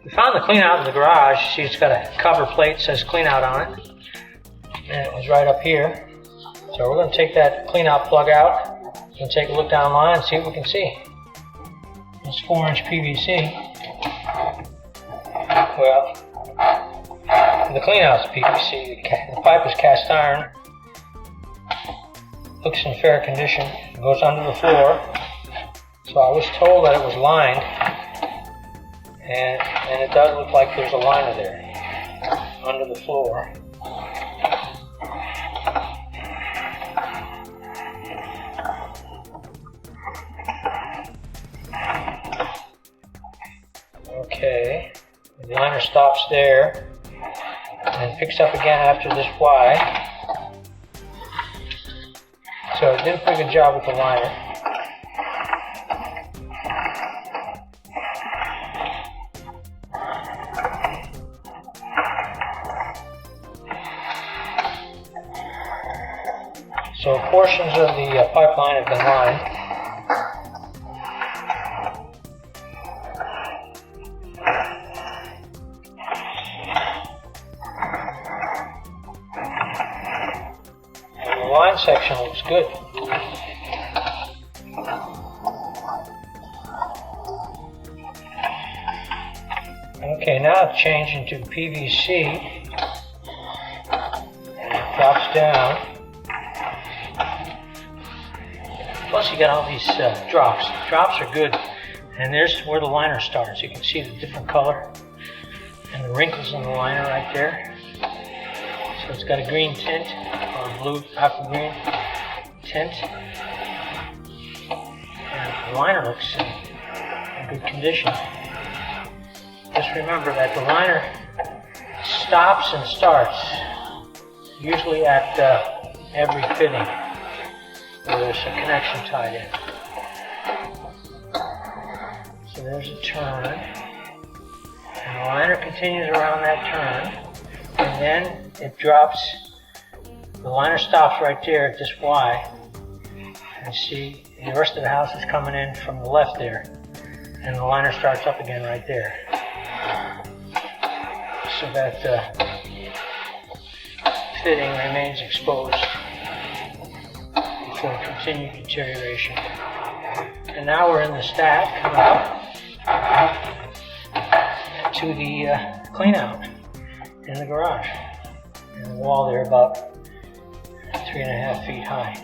We found the clean out in the garage. See, it's got a cover plate that says clean out on it. And it was right up here. So we're going to take that clean out plug out and take a look down the line and see what we can see. It's 4-inch PVC. Well, the clean out's PVC. The pipe is cast iron. Looks in fair condition. It goes under the floor. So I was told that it was lined. And it does look like there's a liner there under the floor. Okay, the liner stops there and picks up again after this Y. So it did a pretty good job with the liner. So portions of the pipeline have been lined. And the line section looks good. Okay, now it's changed into PVC. And it drops down. Plus you got all these drops. Drops are good. And there's where the liner starts. You can see the different color and the wrinkles in the liner right there. So it's got a green tint, or a blue, aqua green tint. And the liner looks in good condition. Just remember that the liner stops and starts, usually at every fitting where there's a connection tied in. So there's a turn, and the liner continues around that turn, and then it drops. The liner stops right there at this Y, and see the rest of the house is coming in from the left there, and the liner starts up again right there. So that fitting remains exposed for continued deterioration. And now we're in the stack coming up to the clean out in the garage. And the wall there about 3.5 feet high.